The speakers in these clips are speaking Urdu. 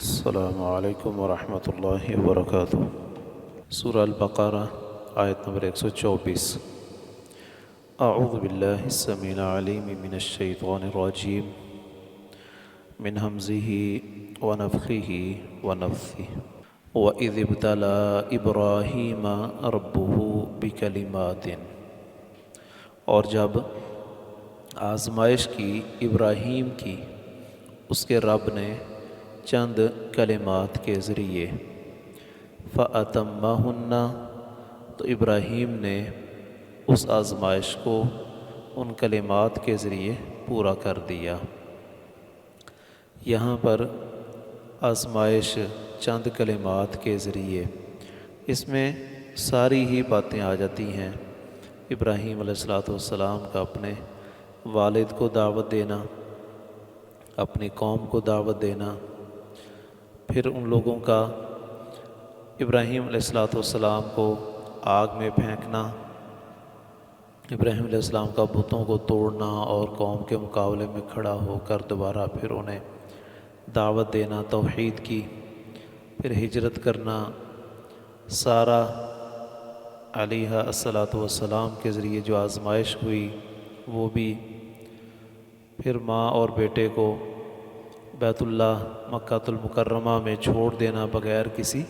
السلام علیکم ورحمۃ اللہ وبرکاتہ۔ سورہ البقرہ آیت نمبر 124۔ اعوذ باللہ السمیع العلیم من الشیطان الرجیم من ہمزہ ونفخہ ونفثہ۔ وَإِذِ ابْتَلَىٰ إِبْرَاهِيمَ رَبُّهُ بِكَلِمَاتٍ، اور جب آزمائش کی ابراہیم کی اس کے رب نے چند کلمات کے ذریعے، فَأَتَمَّهُنَّ، تو ابراہیم نے اس آزمائش کو ان کلمات کے ذریعے پورا کر دیا۔ یہاں پر آزمائش چند کلمات کے ذریعے، اس میں ساری ہی باتیں آ جاتی ہیں۔ ابراہیم علیہ السلام کا اپنے والد کو دعوت دینا، اپنی قوم کو دعوت دینا، پھر ان لوگوں کا ابراہیم علیہ السلام کو آگ میں پھینکنا، ابراہیم علیہ السلام کا بتوں کو توڑنا اور قوم کے مقابلے میں کھڑا ہو کر دوبارہ پھر انہیں دعوت دینا توحید کی، پھر ہجرت کرنا، سارہ علیہ السلام کے ذریعے جو آزمائش ہوئی وہ بھی، پھر ماں اور بیٹے کو بیت اللہ مکہ المکرمہ میں چھوڑ دینا بغیر کسی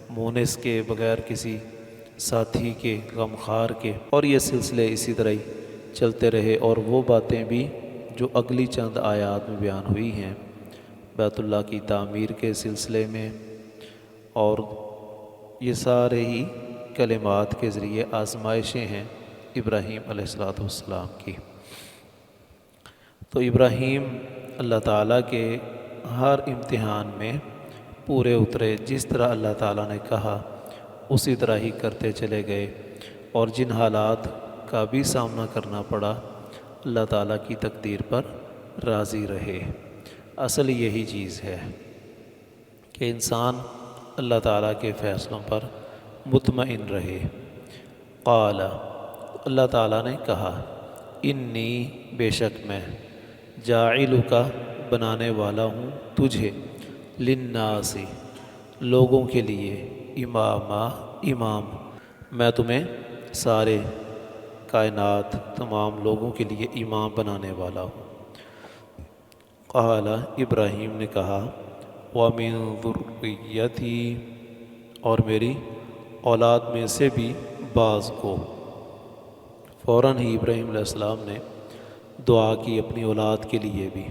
مونس کے، بغیر کسی ساتھی کے، غمخوار کے، اور یہ سلسلے اسی طرح ہی چلتے رہے۔ اور وہ باتیں بھی جو اگلی چند آیات میں بیان ہوئی ہیں بیت اللہ کی تعمیر کے سلسلے میں، اور یہ سارے ہی کلمات کے ذریعے آزمائشیں ہیں ابراہیم علیہ السلام کی۔ تو ابراہیم اللہ تعالیٰ کے ہر امتحان میں پورے اترے، جس طرح اللہ تعالیٰ نے کہا اسی طرح ہی کرتے چلے گئے، اور جن حالات کا بھی سامنا کرنا پڑا اللہ تعالیٰ کی تقدیر پر راضی رہے۔ اصل یہی چیز ہے کہ انسان اللہ تعالیٰ کے فیصلوں پر مطمئن رہے۔ قال، اللہ تعالیٰ نے کہا، انی، بے شک میں، جاعلک، بنانے والا ہوں تجھے، للناس، لوگوں کے لیے، امام، میں تمہیں سارے کائنات، تمام لوگوں کے لیے امام بنانے والا ہوں۔ قال، ابراہیم نے کہا، وَمِن ذُرِّيَّتِي، اور میری اولاد میں سے بھی بعض کو۔ فوراً ہی ابراہیم علیہ السلام نے دعا کی اپنی اولاد کے لیے بھی۔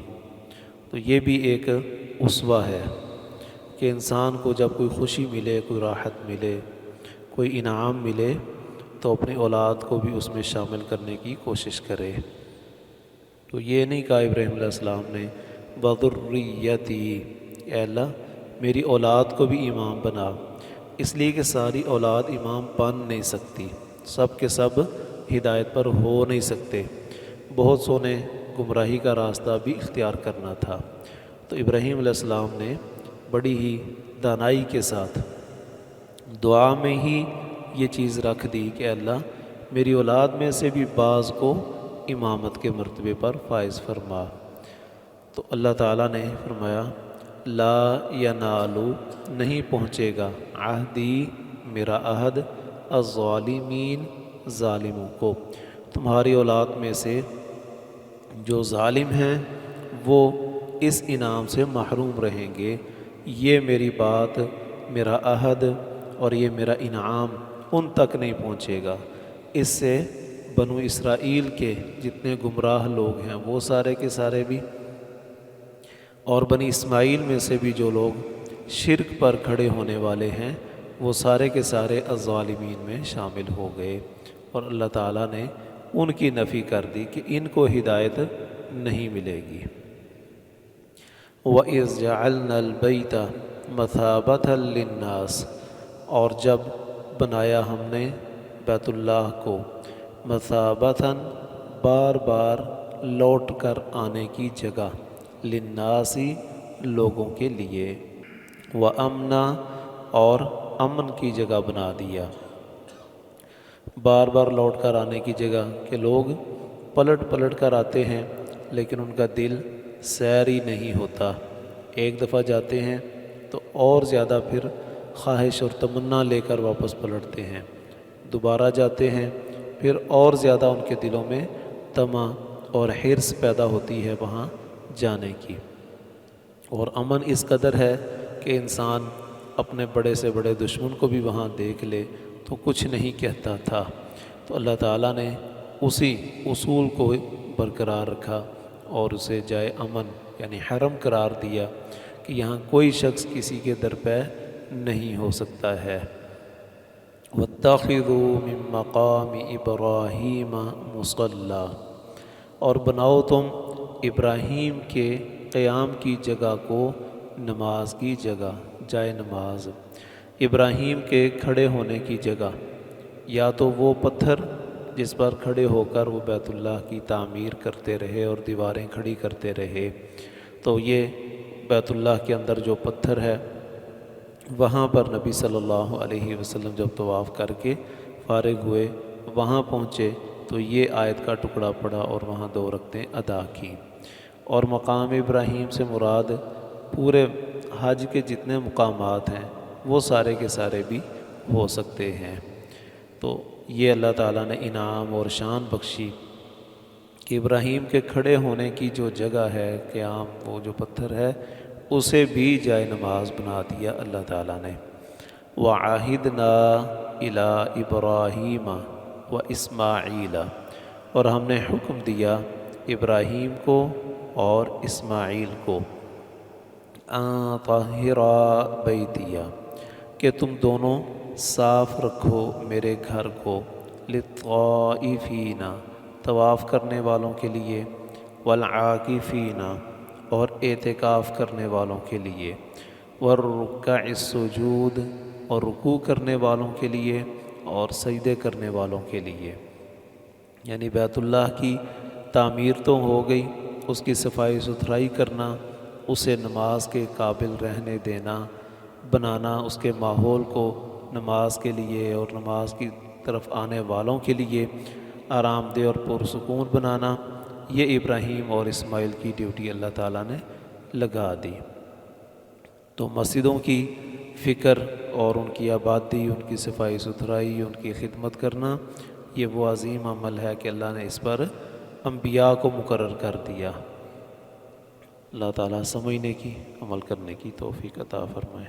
تو یہ بھی ایک اسوہ ہے کہ انسان کو جب کوئی خوشی ملے، کوئی راحت ملے، کوئی انعام ملے، تو اپنی اولاد کو بھی اس میں شامل کرنے کی کوشش کرے۔ تو یہ نہیں کہا ابراہیم علیہ السلام نے وَذُرِّيَّتِي، اے اللہ میری اولاد کو بھی امام بنا، اس لیے کہ ساری اولاد امام بن نہیں سکتی، سب کے سب ہدایت پر ہو نہیں سکتے، بہت سو نے گمراہی کا راستہ بھی اختیار کرنا تھا۔ تو ابراہیم علیہ السلام نے بڑی ہی دانائی کے ساتھ دعا میں ہی یہ چیز رکھ دی کہ اللہ میری اولاد میں سے بھی بعض کو امامت کے مرتبے پر فائز فرما۔ تو اللہ تعالیٰ نے فرمایا، لا ینال، نہیں پہنچے گا، عہدی، میرا عہد، الظالمین، ظالموں کو، تمہاری اولاد میں سے جو ظالم ہیں وہ اس انعام سے محروم رہیں گے۔ یہ میری بات، میرا عہد اور یہ میرا انعام ان تک نہیں پہنچے گا۔ اس سے بنو اسرائیل کے جتنے گمراہ لوگ ہیں وہ سارے کے سارے بھی، اور بنی اسماعیل میں سے بھی جو لوگ شرک پر کھڑے ہونے والے ہیں وہ سارے کے سارے الظالمین میں شامل ہو گئے، اور اللہ تعالیٰ نے ان کی نفی کر دی کہ ان کو ہدایت نہیں ملے گی۔ وَإِذْ جَعَلْنَا الْبَيْتَ مَثَابَةً لِلنَّاسِ، اور جب بنایا ہم نے بیت اللہ کو، مثابتاً، بار بار لوٹ کر آنے کی جگہ، للناس، لوگوں کے لیے، وَأَمْنًا، اور امن کی جگہ بنا دیا، بار بار لوٹ کر آنے کی جگہ کہ لوگ پلٹ پلٹ کر آتے ہیں لیکن ان کا دل سیر ہی نہیں ہوتا۔ ایک دفعہ جاتے ہیں تو اور زیادہ پھر خواہش اور تمنا لے کر واپس پلٹتے ہیں، دوبارہ جاتے ہیں، پھر اور زیادہ ان کے دلوں میں طمع اور حرص پیدا ہوتی ہے وہاں جانے کی۔ اور امن اس قدر ہے کہ انسان اپنے بڑے سے بڑے دشمن کو بھی وہاں دیکھ لے تو کچھ نہیں کہتا تھا۔ تو اللہ تعالیٰ نے اسی اصول کو برقرار رکھا اور اسے جائے امن یعنی حرم قرار دیا کہ یہاں کوئی شخص کسی کے در پہ نہیں ہو سکتا ہے۔ وَاتَّخِذُوا مِن مَّقَامِ إِبْرَاهِيمَ مُصَلًّى، اور بناؤ تم ابراہیم کے قیام کی جگہ کو نماز کی جگہ، جائے نماز، ابراہیم کے کھڑے ہونے کی جگہ، یا تو وہ پتھر جس پر کھڑے ہو کر وہ بیت اللہ کی تعمیر کرتے رہے اور دیواریں کھڑی کرتے رہے، تو یہ بیت اللہ کے اندر جو پتھر ہے وہاں پر نبی صلی اللہ علیہ وسلم جب طواف کر کے فارغ ہوئے وہاں پہنچے تو یہ آیت کا ٹکڑا پڑا اور وہاں 2 رکعتیں ادا کی۔ اور مقام ابراہیم سے مراد پورے حج کے جتنے مقامات ہیں وہ سارے کے سارے بھی ہو سکتے ہیں۔ تو یہ اللہ تعالیٰ نے انعام اور شان بخشی کہ ابراہیم کے کھڑے ہونے کی جو جگہ ہے قیام، وہ جو پتھر ہے اسے بھی جائے نماز بنا دیا اللہ تعالیٰ نے۔ وَعَهِدْنَا إِلَىٰ إِبْرَاهِيمَ وَإِسْمَاعِيلَ، اور ہم نے حکم دیا ابراہیم کو اور اسماعیل کو، أَن طَهِّرَا بَيْتِيَ، کہ تم دونوں صاف رکھو میرے گھر کو، لِلطَّائِفِينَ، طواف کرنے والوں کے لیے، وَالْعَاكِفِينَ، اور اعتکاف کرنے والوں کے لیے، وَالرُّكَّعِ السُّجُودِ، اور رکوع کرنے والوں کے لیے اور سجدے کرنے والوں کے لیے۔ یعنی بیت اللہ کی تعمیر تو ہو گئی، اس کی صفائی ستھرائی کرنا، اسے نماز کے قابل رہنے دینا، بنانا اس کے ماحول کو نماز کے لیے اور نماز کی طرف آنے والوں کے لیے آرام دہ اور پرسکون بنانا، یہ ابراہیم اور اسماعیل کی ڈیوٹی اللہ تعالیٰ نے لگا دی۔ تو مسجدوں کی فکر اور ان کی آبادی، ان کی صفائی ستھرائی، ان کی خدمت کرنا، یہ وہ عظیم عمل ہے کہ اللہ نے اس پر انبیاء کو مقرر کر دیا۔ اللہ تعالیٰ سمجھنے کی، عمل کرنے کی توفیق عطا فرمائے۔